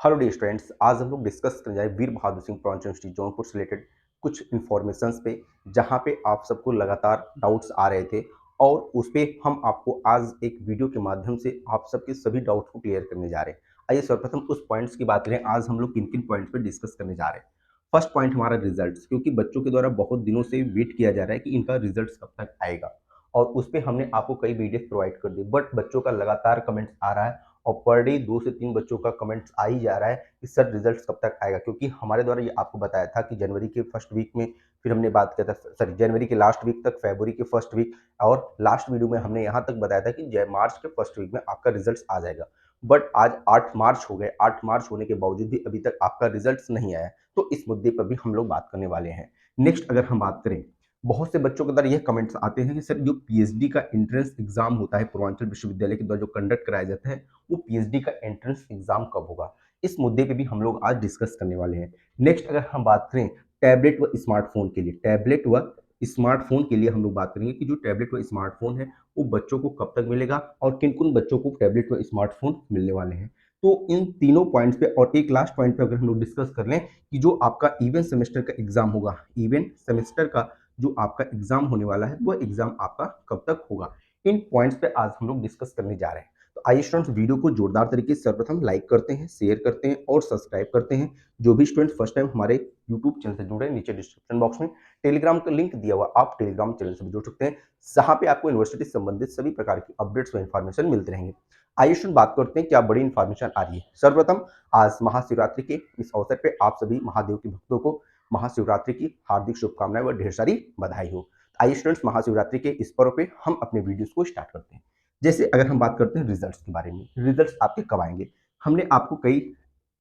Hello dear students, आज हम लोग डिस्कस करने जा रहे हैं वीर बहादुर सिंह पूर्वांचल यूनिवर्सिटी जौनपुर से रिलेटेड कुछ इन्फॉर्मेशंस पे, जहाँ पे आप सबको लगातार डाउट्स आ रहे थे और उस पे हम आपको आज एक वीडियो के माध्यम से आप सबके सभी डाउट्स को क्लियर करने जा रहे हैं। आइए सर्वप्रथम उस पॉइंट्स की बात करें, आज हम लोग किन किन पॉइंट्स पे डिस्कस करने जा रहे हैं। फर्स्ट पॉइंट हमारा रिजल्ट्स, क्योंकि बच्चों के द्वारा बहुत दिनों से वेट किया जा रहा है कि इनका रिजल्ट्स कब तक आएगा और उस पर हमने आपको कई वीडियोस प्रोवाइड कर दी, बट बच्चों का लगातार कमेंट्स आ रहा है और पर डे 2 से 3 बच्चों का कमेंट्स आ ही जा रहा है कि सर रिजल्ट्स कब तक आएगा, क्योंकि हमारे द्वारा ये आपको बताया था कि जनवरी के फर्स्ट वीक में, फिर हमने बात किया था सॉरी जनवरी के लास्ट वीक तक, फरवरी के फर्स्ट वीक और लास्ट वीडियो में हमने यहाँ तक बताया था कि मार्च के फर्स्ट वीक में आपका रिजल्ट आ जाएगा। बट आज 8 मार्च हो गए, 8 मार्च होने के बावजूद भी अभी तक आपका रिजल्ट नहीं आया, तो इस मुद्दे पर भी हम लोग बात करने वाले हैं। नेक्स्ट अगर हम बात करें, बहुत से बच्चों के अंदर यह कमेंट्स आते हैं कि सर जो पीएचडी का एंट्रेंस एग्जाम होता है पूर्वांचल विश्वविद्यालय के द्वारा जो कंडक्ट कराया जाता है, वो पीएचडी का एंट्रेंस एग्जाम कब होगा। इस मुद्दे पे भी हम लोग आज डिस्कस करने वाले हैं। नेक्स्ट अगर हम बात करें टैबलेट व स्मार्टफोन के लिए, टैबलेट व स्मार्टफोन के लिए हम लोग बात करेंगे कि जो टैबलेट व स्मार्टफोन है वो बच्चों को कब तक मिलेगा और किन किन बच्चों को टैबलेट व स्मार्टफोन मिलने वाले हैं। तो इन तीनों पॉइंट्स पे और एक लास्ट पॉइंट पे अगर हम लोग डिस्कस कर लें कि जो आपका इवेंट सेमेस्टर का एग्जाम होगा, इवेंट सेमेस्टर का जो आपका एग्जाम होने वाला है वो एग्जाम आपका कब तक होगा, इन पॉइंट्स पे आज हम लोग डिस्कस करने जा रहे हैं। तो आइए स्टूडेंट्स वीडियो को जोरदार तरीके से सर्वप्रथम लाइक करते हैं, शेयर करते हैं और सब्सक्राइब करते हैं। जो भी स्टूडेंट्स फर्स्ट टाइम हमारे यूट्यूब चैनल से जुड़े हैं, नीचे डिस्क्रिप्शन बॉक्स में टेलीग्राम का लिंक दिया हुआ, आप टेलीग्राम चैनल से भी जुड़ सकते हैं, जहां पे आपको यूनिवर्सिटी से संबंधित सभी प्रकार की अपडेट्स व इन्फॉर्मेशन मिलते रहेंगे। आइए स्टूडेंट बात करते हैं क्या बड़ी इन्फॉर्मेशन आ रही है। सर्वप्रथम आज महाशिवरात्रि के इस अवसर पर आप सभी महादेव के भक्तों को महाशिवरात्रि की हार्दिक शुभकामनाएं व ढेर सारी बधाई हो। आइए स्टूडेंट्स महाशिवरात्रि के इस पर्व पे हम अपने वीडियोस को स्टार्ट करते हैं। जैसे अगर हम बात करते हैं रिजल्ट्स के बारे में, रिजल्ट्स आपके कब आएंगे। हमने आपको कई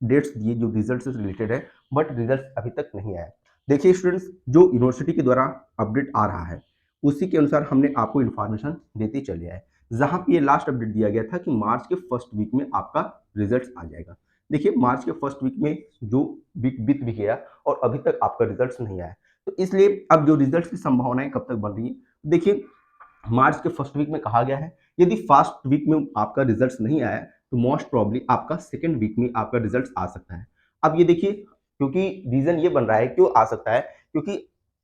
डेट्स दिए जो रिजल्ट से रिलेटेड है, बट रिजल्ट अभी तक नहीं आया। देखिए स्टूडेंट्स, जो यूनिवर्सिटी के द्वारा अपडेट आ रहा है उसी के अनुसार हमने आपको इन्फॉर्मेशन देते चले आए। जहां पे ये लास्ट अपडेट दिया गया था कि मार्च के फर्स्ट वीक में आपका रिजल्ट आ जाएगा। देखिए मार्च के फर्स्ट वीक में जो वीक बीत भी गया और अभी तक आपका रिजल्ट नहीं आया, तो इसलिए अब जो रिजल्ट की संभावनाएं कब तक बन रही है। देखिए मार्च के फर्स्ट वीक में कहा गया है, यदि फर्स्ट वीक में आपका रिजल्ट नहीं आया तो मोस्ट प्रॉब्ली आपका सेकेंड वीक में आपका रिजल्ट आ सकता है। अब ये देखिए, क्योंकि रीजन ये बन रहा है क्यों आ सकता है, क्योंकि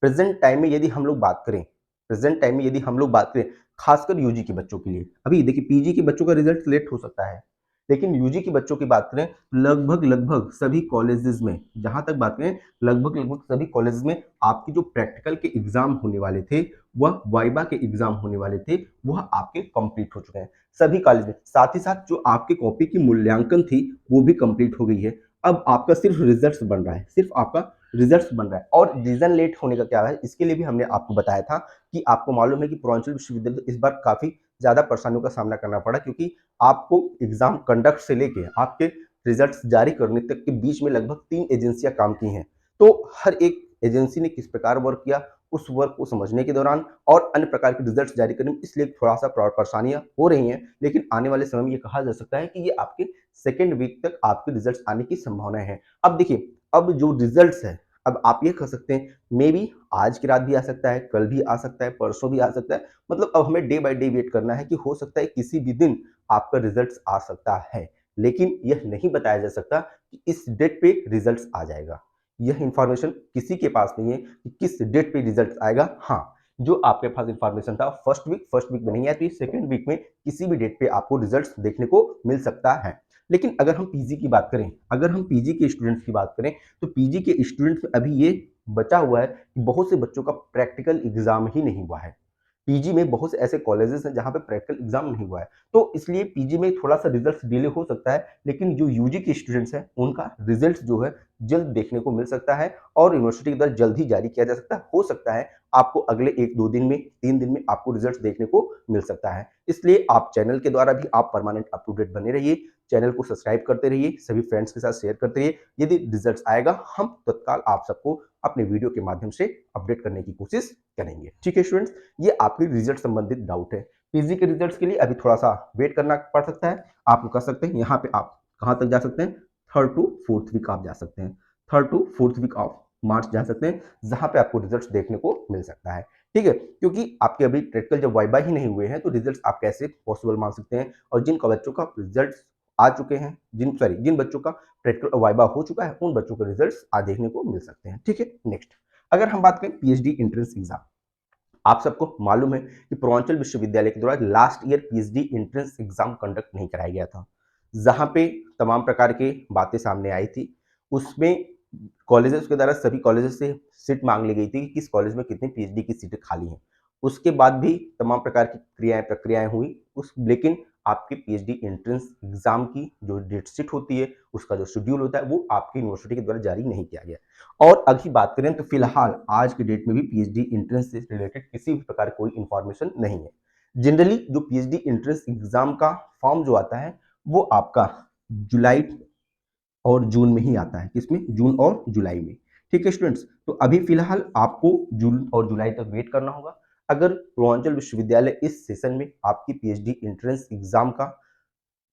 प्रेजेंट टाइम में यदि हम लोग बात करें, प्रेजेंट टाइम में यदि हम लोग बात करें खासकर यूजी के बच्चों के लिए, अभी देखिए पीजी के बच्चों का रिजल्ट लेट हो सकता है, लेकिन यूजी के बच्चों की बात करें लगभग लगभग सभी कॉलेजेस में, जहां तक बात करें लगभग लगभग सभी कॉलेज में आपकी जो प्रैक्टिकल के एग्जाम होने वाले थे, वह वाइबा के एग्जाम होने वाले थे, वह आपके कंप्लीट हो चुके हैं सभी कॉलेज में। साथ ही साथ जो आपके कॉपी की मूल्यांकन थी वो भी कंप्लीट हो गई है। अब आपका सिर्फ रिजल्ट बन रहा है, सिर्फ आपका रिजल्ट बन रहा है। और रीजन लेट होने का क्या है, इसके लिए भी हमने आपको बताया था कि आपको मालूम है कि पूर्वांचल विश्वविद्यालय इस बार काफी ज्यादा परेशानियों का सामना करना पड़ा, क्योंकि आपको एग्जाम कंडक्ट से लेके आपके रिजल्ट्स जारी करने तक के बीच में लगभग 3 एजेंसियां काम की हैं। तो हर एक एजेंसी ने किस प्रकार वर्क किया, उस वर्क को समझने के दौरान और अन्य प्रकार के रिजल्ट्स जारी करने में इसलिए थोड़ा सा परेशानियां हो रही हैं, लेकिन आने वाले समय में ये कहा जा सकता है कि ये आपके सेकेंड वीक तक आपके रिजल्ट्स आने की संभावना है। अब देखिए, अब जो रिजल्ट्स है, अब आप ये कह सकते हैं मे बी आज की रात भी आ सकता है, कल भी आ सकता है, परसों भी आ सकता है, मतलब अब हमें डे बाय डे वेट करना है कि हो सकता है किसी भी दिन आपका रिजल्ट आ सकता है, लेकिन यह नहीं बताया जा सकता कि इस डेट पे रिजल्ट आ जाएगा। यह इंफॉर्मेशन किसी के पास नहीं है कि किस डेट पे रिजल्ट आएगा। हाँ, जो आपके पास इंफॉर्मेशन था फर्स्ट वीक में नहीं आया, तो सेकेंड वीक में किसी भी डेट पे आपको रिजल्ट देखने को मिल सकता है। लेकिन अगर हम पीजी की बात करें, अगर हम पीजी के स्टूडेंट्स की बात करें, तो पीजी के स्टूडेंट्स में अभी ये बचा हुआ है कि बहुत से बच्चों का प्रैक्टिकल एग्जाम ही नहीं हुआ है। पीजी में बहुत से ऐसे कॉलेजेस हैं जहाँ पे प्रैक्टिकल एग्जाम नहीं हुआ है, तो इसलिए पीजी में थोड़ा सा रिजल्ट डिले हो सकता है, लेकिन जो यूजी के स्टूडेंट्स हैं उनका रिजल्ट जो है जल्द देखने को मिल सकता है और यूनिवर्सिटी के द्वारा जल्द ही जारी किया जा सकता है। हो सकता है आपको अगले 1-2 दिन में, 3 दिन में आपको रिजल्ट देखने को मिल सकता है। इसलिए आप चैनल के द्वारा भी आप परमानेंट अप टू डेट बने रहिए, चैनल को सब्सक्राइब करते रहिए, सभी फ्रेंड्स के साथ शेयर करते रहिए। यदि रिजल्ट आएगा हम तत्काल आप सबको अपने वीडियो के माध्यम से अपडेट करने की कोशिश करेंगे। ठीक है स्टूडेंट्स, ये आपके रिजल्ट संबंधित डाउट है। पीजी के रिजल्ट्स के लिए अभी थोड़ा सा वेट करना पड़ सकता है। आप कर सकते हैं, यहाँ पे आप कहाँ तक जा सकते हैं, थर्ड टू फोर्थ वीक आप जा सकते हैं, third to fourth week of March जा सकते हैं, जहां पे आपको रिजल्ट्स देखने को मिल सकता है। ठीक है, क्योंकि आपके अभी प्रैक्टिकल जब वाइबा ही नहीं हुए हैं तो रिजल्ट्स आप कैसे पॉसिबल मान सकते हैं, और जिन बच्चों का रिजल्ट आ चुके हैं, जिन बच्चों का प्रैक्टिकल वाइवा हो चुका है, उन बच्चों के रिजल्ट्स आज देखने को मिल सकते हैं। ठीक है, नेक्स्ट अगर हम बात करें पीएचडी एंट्रेंस एग्जाम, आप सबको मालूम है कि पूर्वांचल विश्वविद्यालय के द्वारा last year PhD entrance exam conduct नहीं कराया गया था, जहां पे तमाम प्रकार की बातें सामने आई थी। उसमें कॉलेजेस के द्वारा सभी कॉलेजेस से सीट मांग ली गई थी कि किस कॉलेज में कितनी पीएचडी की सीटें खाली हैं। उसके बाद भी तमाम प्रकार की प्रक्रियाएं हुई उस लेकिन आपके पीएचडी एंट्रेंस एग्जाम की जो डेट शीट होती है, उसका जो शेड्यूल होता है, वो आपकी यूनिवर्सिटी के द्वारा जारी नहीं किया गया। और अभी बात करें तो फिलहाल आज की डेट में भी पीएचडी एंट्रेंस से रिलेटेड किसी भी प्रकार की कोई इंफॉर्मेशन नहीं है। जनरली जो पीएचडी एंट्रेंस एग्जाम का फॉर्म जो आता है, वो आपका जुलाई और जून में ही आता है। किसमें? जून और जुलाई में। ठीक है स्टूडेंट्स, तो अभी फिलहाल आपको जून और जुलाई तक वेट करना होगा। अगर पूर्वांचल विश्वविद्यालय इस सेशन में आपकी पीएचडी एंट्रेंस एग्जाम का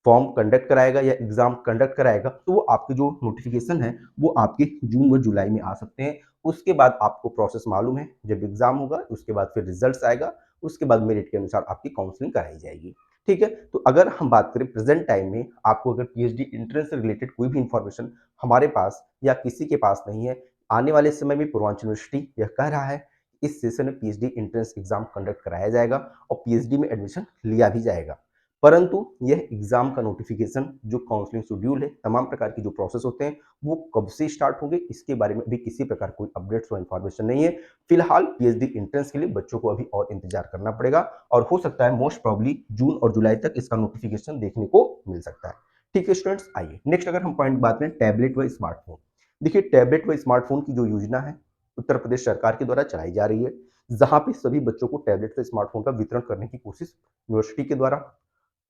फॉर्म कंडक्ट कराएगा या एग्जाम कंडक्ट कराएगा, तो वो आपके जो नोटिफिकेशन है, वो आपके जून व जुलाई में आ सकते हैं। उसके बाद आपको प्रोसेस मालूम है, जब एग्जाम होगा उसके बाद फिर रिजल्ट आएगा, उसके बाद मेरिट के अनुसार आपकी काउंसलिंग कराई जाएगी। ठीक है, तो अगर हम बात करें प्रेजेंट टाइम में, आपको अगर पीएचडी एंट्रेंस से रिलेटेड कोई भी इंफॉर्मेशन हमारे पास या किसी के पास नहीं है, आने वाले समय में पूर्वांचल यूनिवर्सिटी यह कह रहा है इस सेशन में पीएचडी एंट्रेंस एग्जाम कंडक्ट कराया जाएगा और पीएचडी में एडमिशन लिया भी जाएगा। परंतु यह एग्जाम का नोटिफिकेशन, जो काउंसलिंग शेड्यूल है, तमाम प्रकार की जो प्रोसेस होते हैं, वो कब से स्टार्ट होंगे, इसके बारे में अभी किसी प्रकार कोई अपडेट्स और इन्फॉर्मेशन नहीं है। फिलहाल पीएचडी एंट्रेंस के लिए बच्चों को अभी और इंतजार करना पड़ेगा और हो सकता है मोस्ट प्रॉब्ली जून और जुलाई तक इसका नोटिफिकेशन देखने को मिल सकता है। ठीक है स्टूडेंट्स, आइए नेक्स्ट अगर हम पॉइंट बात करें टैबलेट व स्मार्टफोन। देखिए, टैबलेट व स्मार्टफोन की जो योजना है, उत्तर प्रदेश सरकार के द्वारा चलाई जा रही है, जहां पे सभी बच्चों को टैबलेट व स्मार्टफोन का वितरण करने की कोशिश यूनिवर्सिटी के द्वारा,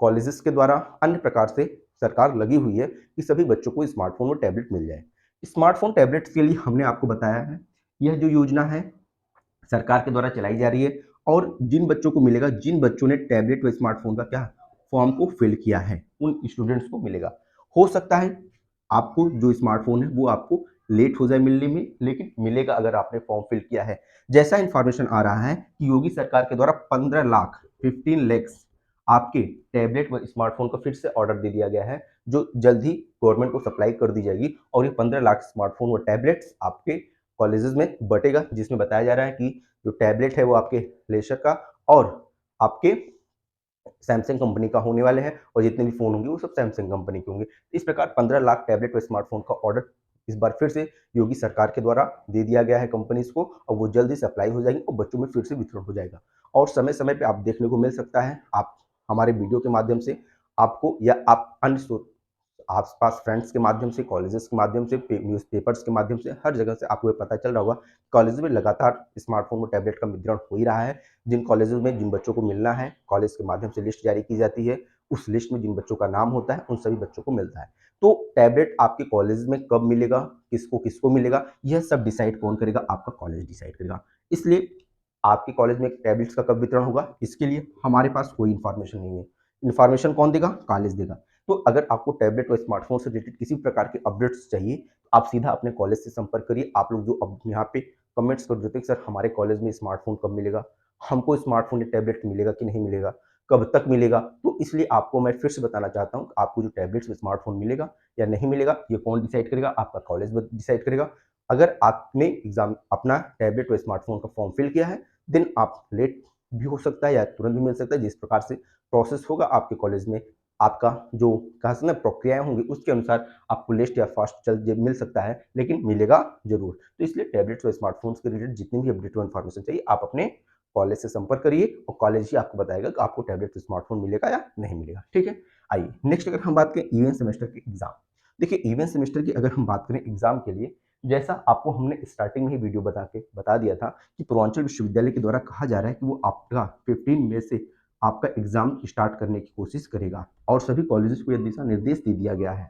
कॉलेजेस के द्वारा, अन्य प्रकार से सरकार लगी हुई है कि सभी बच्चों को स्मार्टफोन और टैबलेट मिल जाए। स्मार्टफोन टैबलेट्स के लिए हमने आपको बताया है, यह जो योजना है सरकार के द्वारा चलाई जा रही है और जिन बच्चों को मिलेगा, जिन बच्चों ने टैबलेट व स्मार्टफोन का क्या फॉर्म को फिल किया है, उन स्टूडेंट्स को मिलेगा। हो सकता है आपको जो स्मार्टफोन है वो आपको लेट हो जाए मिलने में, लेकिन मिलेगा अगर आपने फॉर्म फिल किया है। जैसा इंफॉर्मेशन आ रहा है कि योगी सरकार के द्वारा 15 लाख 15 लैक्स आपके टैबलेट व स्मार्टफोन का फिर से ऑर्डर दे दिया गया है, जो जल्द ही गवर्नमेंट को सप्लाई कर दी जाएगी और ये 15 लाख स्मार्टफोन व टैबलेट्स आपके कॉलेजेस में बटेगा, जिसमें बताया जा रहा है कि जो टैबलेट है वो आपके लेशर का और आपके सैमसंग कंपनी का होने वाले हैं और जितने भी फोन होंगे वो सब सैमसंग कंपनी के होंगे। इस प्रकार 15 लाख टैबलेट व स्मार्टफोन का ऑर्डर इस बार फिर से योगी सरकार के द्वारा दे दिया गया है कंपनीज को और वो जल्दी सप्लाई हो जाएगी और बच्चों में फिर से वितरण हो जाएगा। और समय समय पे आप देखने को मिल सकता है, आप हमारे वीडियो के माध्यम से आपको या आप अन्य आस-पास फ्रेंड्स के माध्यम से, कॉलेजेस के माध्यम से, न्यूज़पेपर्स के माध्यम से, हर जगह से आपको ये पता चल रहा होगा, कॉलेज में लगातार स्मार्टफ़ोन और टैबलेट का वितरण हो ही रहा है। जिन कॉलेजेस में जिन बच्चों को मिलना है, कॉलेज के माध्यम से लिस्ट जारी की जाती है, उस लिस्ट में जिन बच्चों का नाम होता है, उन सभी बच्चों को मिलता है। तो टैबलेट आपके कॉलेज में कब मिलेगा, किसको-किसको मिलेगा, यह सब डिसाइड कौन करेगा? आपका कॉलेज डिसाइड करेगा। इसलिए आपके कॉलेज में टैबलेट्स का कब वितरण होगा, इसके लिए हमारे पास कोई इन्फॉर्मेशन नहीं है। इन्फॉर्मेशन कौन देगा? कॉलेज देगा। तो अगर आपको टैबलेट और स्मार्टफ़ोन से रिलेटेड किसी भी प्रकार के अपडेट्स चाहिए, तो आप सीधा अपने कॉलेज से संपर्क करिए। आप लोग जो अब यहाँ पे कमेंट्स कर देते हैं कि सर हमारे कॉलेज में स्मार्टफ़ोन कब मिलेगा? हमको स्मार्टफ़ोन या टैबलेट मिलेगा कि नहीं मिलेगा? कब तक मिलेगा? तो इसलिए आपको मैं फिर से बताना चाहता हूँ, आपको जो टैबलेट्स, स्मार्टफ़ोन मिलेगा या नहीं मिलेगा, ये कौन डिसाइड करेगा? आपका कॉलेज ब डिसाइड करेगा। अगर आपने एग्ज़ाम अपना टैबलेट और स्मार्टफ़ोन का फॉर्म फिल किया है, देन आप लेट भी हो सकता है या तुरंत भी मिल सकता है। जिस प्रकार से प्रोसेस होगा आपके कॉलेज में, आपका जो कहा से ना प्रक्रियाएँ होंगी, उसके अनुसार आपको लिस्ट या फास्ट जल्द मिल सकता है, लेकिन मिलेगा ज़रूर। तो इसलिए टैबलेट्स और स्मार्टफ़ोन्स के रिलेटेड जितनी भी अपडेट और इन्फॉर्मेशन चाहिए, आप अपने कॉलेज से संपर्क करिए और कॉलेज ही आपको बताएगा कि आपको टैबलेट और स्मार्टफ़ोन मिलेगा या नहीं मिलेगा। ठीक है? आइए नेक्स्ट अगर हम बात करें इवेंट सेमेस्टर के एग्ज़ाम। देखिए, इवेंट सेमेस्टर की अगर हम बात करें एग्ज़ाम के लिए, जैसा आपको हमने स्टार्टिंग में ही वीडियो बता दिया था कि पूर्वांचल विश्वविद्यालय के द्वारा कहा जा रहा है कि वो आपका 15 मई से आपका एग्जाम स्टार्ट करने की कोशिश करेगा और सभी कॉलेजेस को यह दिशा निर्देश दे दिया गया है।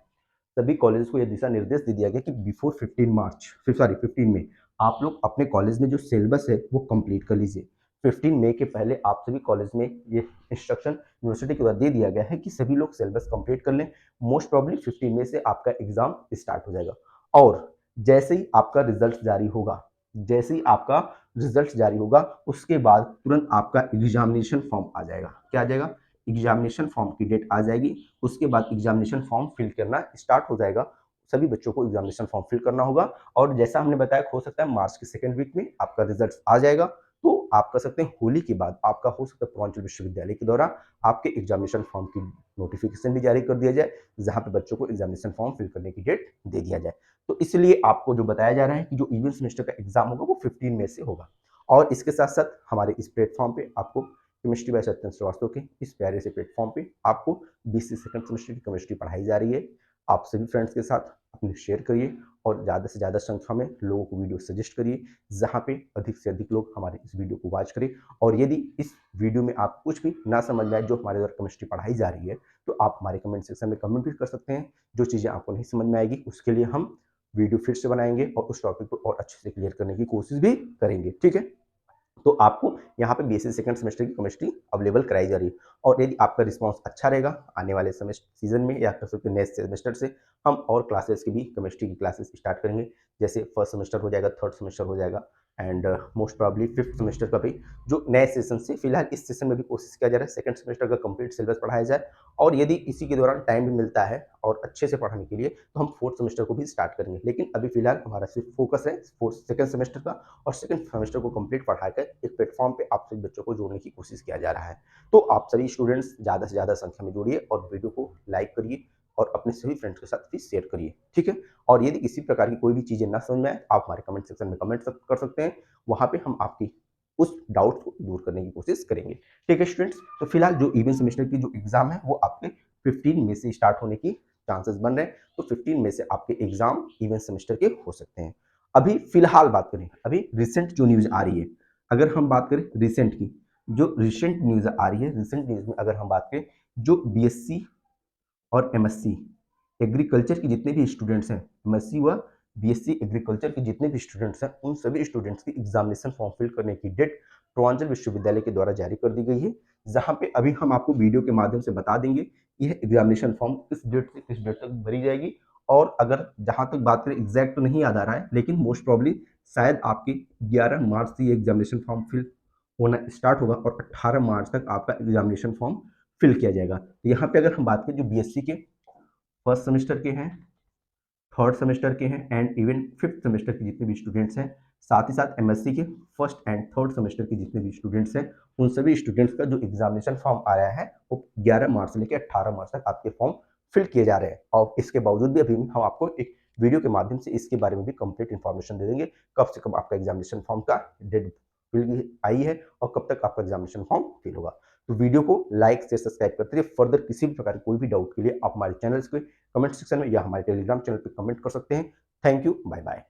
सभी कॉलेजेस को यह दिशा निर्देश दे दिया गया कि बिफोर 15 मार्च, 15 में आप लोग अपने कॉलेज में जो सिलेबस है वो कंप्लीट कर लीजिए। 15 मई के पहले आप सभी कॉलेज में ये इंस्ट्रक्शन यूनिवर्सिटी के द्वारा दे दिया गया है कि सभी लोग सिलेबस कंप्लीट कर लें। मोस्ट प्रॉब्ली 15 मई से आपका एग्जाम स्टार्ट हो जाएगा और जैसे ही आपका रिजल्ट जारी होगा, जैसे ही आपका रिजल्ट जारी होगा, उसके बाद तुरंत आपका एग्जामिनेशन फॉर्म आ जाएगा। क्या आ जाएगा? एग्जामिनेशन फॉर्म की डेट आ जाएगी, उसके बाद एग्जामिनेशन फॉर्म फिल करना स्टार्ट हो जाएगा। सभी बच्चों को एग्जामिनेशन फॉर्म फिल करना होगा और जैसा हमने बताया हो सकता है मार्च के सेकेंड वीक में आपका रिजल्ट आ जाएगा। तो आप कर सकते हैं होली के बाद आपका हो सकता है पूर्वांचल विश्वविद्यालय के द्वारा आपके एग्जामिनेशन फॉर्म की नोटिफिकेशन भी जारी कर दिया जाए, जहां पे बच्चों को एग्जामिनेशन फॉर्म फिल करने की डेट दे दिया जाए। तो इसलिए आपको जो बताया जा रहा है कि जो इवेंट सेमेस्टर का एग्जाम होगा वो 15 मई से होगा। और इसके साथ साथ हमारे इस प्लेटफॉर्म पे आपको केमिस्ट्री बाय सत्येंद्र श्रीवास्तव के इस प्यारे से प्लेटफॉर्म पे आपको बीसी सेकंड सेमेस्टर की केमिस्ट्री पढ़ाई जा रही है। आप सभी फ्रेंड्स के साथ अपने शेयर करिए और ज़्यादा से ज़्यादा संख्या में लोगों को वीडियो सजेस्ट करिए, जहाँ पे अधिक से अधिक लोग हमारे इस वीडियो को वॉच करें। और यदि इस वीडियो में आप कुछ भी ना समझ में आए जो हमारे द्वारा केमिस्ट्री पढ़ाई जा रही है, तो आप हमारे कमेंट सेक्शन में कमेंट भी कर सकते हैं। जो चीज़ें आपको नहीं समझ में आएगी उसके लिए हम वीडियो फिर से बनाएंगे और उस टॉपिक को और अच्छे से क्लियर करने की कोशिश भी करेंगे, ठीक है। तो आपको यहाँ पे बीएससी सेकंड सेमेस्टर की केमिस्ट्री अवेलेबल कराई जा रही है। और यदि आपका रिस्पांस अच्छा रहेगा आने वाले सेमेस्टर सीजन में या कह सकते हैं नेक्स्ट सेमेस्टर से हम और क्लासेस की भी केमिस्ट्री की क्लासेस स्टार्ट करेंगे। जैसे फर्स्ट सेमेस्टर हो जाएगा, थर्ड सेमेस्टर हो जाएगा and most probably fifth semester का भी जो नए सेशन से फिलहाल इस सेशन में भी कोशिश किया जा रहा है सेकंड सेमेस्टर का कंप्लीट सिलेबस पढ़ाया जाए। और यदि इसी के दौरान टाइम भी मिलता है और अच्छे से पढ़ाने के लिए तो हम फोर्थ सेमेस्टर को भी स्टार्ट करेंगे। लेकिन अभी फिलहाल हमारा सिर्फ फोकस है फोर्थ सेकंड सेमेस्टर का और सेकंड सेमेस्टर को कंप्लीट पढ़ाकर एक प्लेटफॉर्म पे आप सभी बच्चों को जोड़ने की कोशिश किया जा रहा है। तो आप सभी स्टूडेंट्स ज़्यादा से ज़्यादा संख्या में जुड़िए और वीडियो को लाइक करिए और अपने सभी फ्रेंड्स के साथ भी शेयर करिए, ठीक है। और यदि किसी प्रकार की कोई भी चीज़ें ना समझ में आए आप हमारे कमेंट सेक्शन में कमेंट कर सकते हैं, वहाँ पे हम आपकी उस डाउट को दूर करने की कोशिश करेंगे, ठीक है स्टूडेंट्स। तो फिलहाल जो इवेंट सेमेस्टर की जो एग्जाम है वो आपके 15 मई से स्टार्ट होने की चांसेस बन रहे हैं। तो 15 मई से आपके एग्जाम इवेंट सेमेस्टर के हो सकते हैं। अभी फिलहाल बात करें, अभी रिसेंट जो न्यूज आ रही है, अगर हम बात करें रिसेंट की, जो रिसेंट न्यूज आ रही है, रिसेंट न्यूज में अगर हम बात करें जो बीएससी और एमएससी एग्रीकल्चर के जितने भी स्टूडेंट्स हैं, एमएससी व बीएससी एग्रीकल्चर के जितने भी स्टूडेंट्स हैं, उन सभी स्टूडेंट्स की एग्जामिनेशन फॉर्म फिल करने की डेट पूर्वांचल विश्वविद्यालय के द्वारा जारी कर दी गई है। जहां पे अभी हम आपको वीडियो के माध्यम से बता देंगे यह एग्जामिनेशन फॉर्म किस डेट से किस डेट तक भरी जाएगी। और अगर जहां तक बात करें एग्जैक्ट तो नहीं याद आ रहा है, लेकिन मोस्ट प्रॉब्ली शायद आपकी 11 मार्च से ये एग्जामिनेशन फॉर्म फिल होना स्टार्ट होगा और 18 मार्च तक आपका एग्जामिनेशन फॉर्म फिल किया जाएगा। तो यहाँ पे अगर हम बात करें जो बीएससी के फर्स्ट सेमेस्टर के हैं, थर्ड सेमेस्टर के हैं एंड इवन फिफ्थ सेमेस्टर के जितने भी स्टूडेंट्स हैं, साथ ही साथ एमएससी के फर्स्ट एंड थर्ड सेमेस्टर के जितने भी स्टूडेंट्स हैं, उन सभी स्टूडेंट्स का जो एग्जामिनेशन फॉर्म आ रहा है वो 11 मार्च से लेकर 18 मार्च तक आपके फॉर्म फिल किए जा रहे हैं। और इसके बावजूद भी अभी हम आपको एक वीडियो के माध्यम से इसके बारे में भी कंप्लीट इन्फॉर्मेशन दे देंगे कब से कब आपका एग्जामिनेशन फॉर्म का डेट फिल आई है और कब तक आपका एग्जामिनेशन फॉर्म फिल होगा। तो वीडियो को लाइक से सब्सक्राइब करते रहिए। फर्दर किसी भी प्रकार की कोई भी डाउट के लिए आप हमारे चैनल्स के कमेंट सेक्शन में या हमारे टेलीग्राम चैनल पर कमेंट कर सकते हैं। Thank you, bye bye.